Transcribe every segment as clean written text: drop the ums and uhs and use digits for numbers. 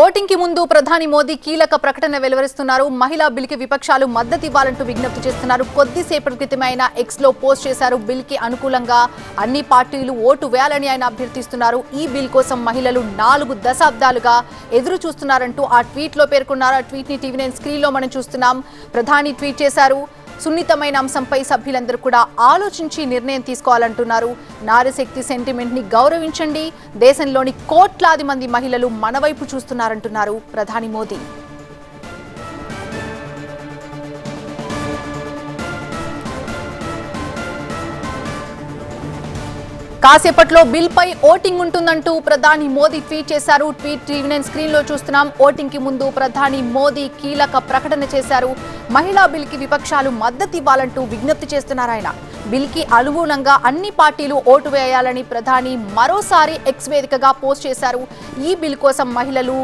Voting కి ముందు ప్రధాని మోదీ కీలక ప్రకటన వెలువరిస్తున్నారు. మహిళా బిల్ కి విపక్షాలు మద్దతు ఇవ్వాలంటూ విజ్ఞప్తి చేస్తున్నారు. కొద్దిసేపటి క్రితమే ఆయన ఎక్స్ లో పోస్ట్ చేశారు. బిల్ కి అనుకూలంగా అన్ని పార్టీలు ఓటు వేయాలని ఆయన అభ్యర్థిస్తున్నారు. ఈ బిల్ కోసం మహిళలు 4 దశాబ్దాలుగా ఎదురు చూస్తున్నారంటూ ఆ ట్వీట్ లో పేర్కొన్నారు. ఆ ట్వీట్ ని టీవీ9 స్క్రీన్ లో మనం చూస్తున్నాం. ప్రధాని ట్వీట్ చేశారు. సున్నితమైన అంశంపై సభ్యులందరూ కూడా ఆలోచించి నిర్ణయం తీసుకోవాలంటున్నారు. నారీ శక్తి సెంటిమెంట్ ని గౌరవించండి. దేశంలోని కోట్లాది మంది మహిళలు మన వైపు చూస్తున్నారంటున్నారు ప్రధాని మోదీ. కాసేపట్లో బిల్ పై ఓటింగ్ ఉంటుందంటూ ప్రధాని మోదీ ట్వీట్ చేశారు. ట్వీట్ టీవీ9 స్క్రీన్ లో చూస్తున్నాం. ఓటింగ్ కి ముందు ప్రధాని మోదీ కీలక ప్రకటన చేశారు. మహిళా బిల్ కి విపక్షాలు మద్దతు ఇవ్వాలంటూ విజ్ఞప్తి చేస్తున్నారు. ఆయన బిల్ కి అనుగుణంగా అన్ని పార్టీలు ఓటు వేయాలని ప్రధాని మరోసారి ఎక్స్ వేదికగా పోస్ట్ చేశారు. ఈ బిల్ కోసం మహిళలు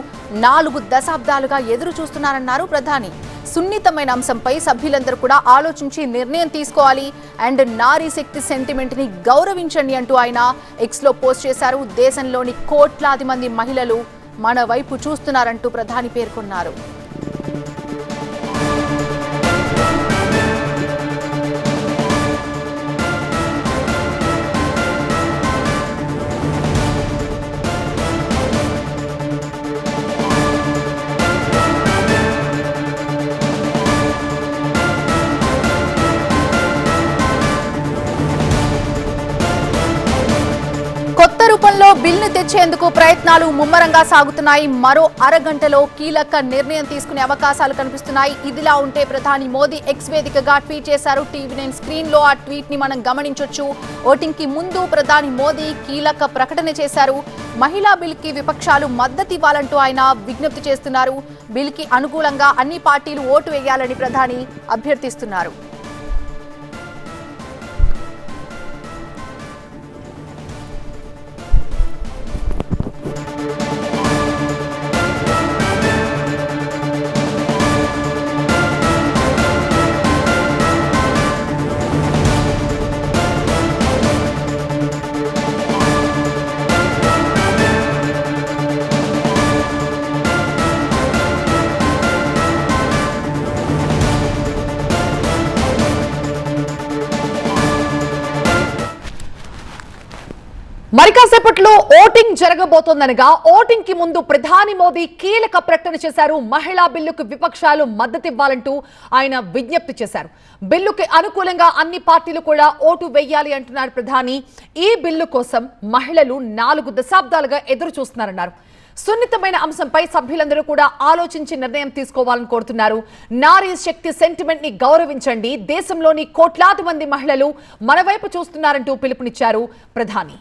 4 దశాబ్దాలుగా ఎదురు చూస్తున్నారన్నారు ప్రధాని. సున్నితమైన అంశంపై సభ్యులందరూ కూడా ఆలోచించి నిర్ణయం తీసుకోవాలి అండ్ నారీ శక్తి సెంటిమెంట్ ని గౌరవించండి అంటూ ఆయన ఎక్స్ లో పోస్ట్ చేశారు. దేశంలోని కోట్లాది మంది మహిళలు మన వైపు చూస్తున్నారంటూ ప్రధాని పేర్కొన్నారు. కొత్త రూపంలో బిల్ను తెచ్చేందుకు ప్రయత్నాలు ముమ్మరంగా సాగుతున్నాయి. మరో అరగంటలో కీలక నిర్ణయం తీసుకునే అవకాశాలు కనిపిస్తున్నాయి. ఇదిలా ఉంటే ప్రధాని మోదీ ఎక్స్ వేదికగా ట్వీట్ చేశారు. టీవీ9 స్క్రీన్ లో ఆ ట్వీట్ ని మనం గమనించొచ్చు. ఓటింగ్ కి ముందు ప్రధాని మోదీ కీలక ప్రకటన చేశారు. మహిళా బిల్ కి విపక్షాలు మద్దతు ఇవ్వాలంటూ ఆయన విజ్ఞప్తి చేస్తున్నారు. బిల్ కి అనుకూలంగా అన్ని పార్టీలు ఓటు వేయాలని ప్రధాని అభ్యర్థిస్తున్నారు. మరి కాసేపట్లో ఓటింగ్ జరగబోతోందనగా ఓటింగ్ కి ముందు ప్రధాని మోదీ కీలక ప్రకటన చేశారు. మహిళా బిల్లుకు విపక్షాలు మద్దతు ఇవ్వాలంటూ ఆయన విజ్ఞప్తి చేశారు. బిల్లుకి అనుకూలంగా అన్ని పార్టీలు కూడా ఓటు వేయాలి అంటున్నారు ప్రధాని. ఈ బిల్లు కోసం మహిళలు 4 దశాబ్దాలుగా ఎదురు చూస్తున్నారన్నారు. సున్నితమైన అంశంపై సభ్యులందరూ కూడా ఆలోచించి నిర్ణయం తీసుకోవాలని కోరుతున్నారు. నారీ శక్తి సెంటిమెంట్ ని గౌరవించండి. దేశంలోని కోట్లాది మంది మహిళలు మన వైపు చూస్తున్నారంటూ పిలుపునిచ్చారు ప్రధాని.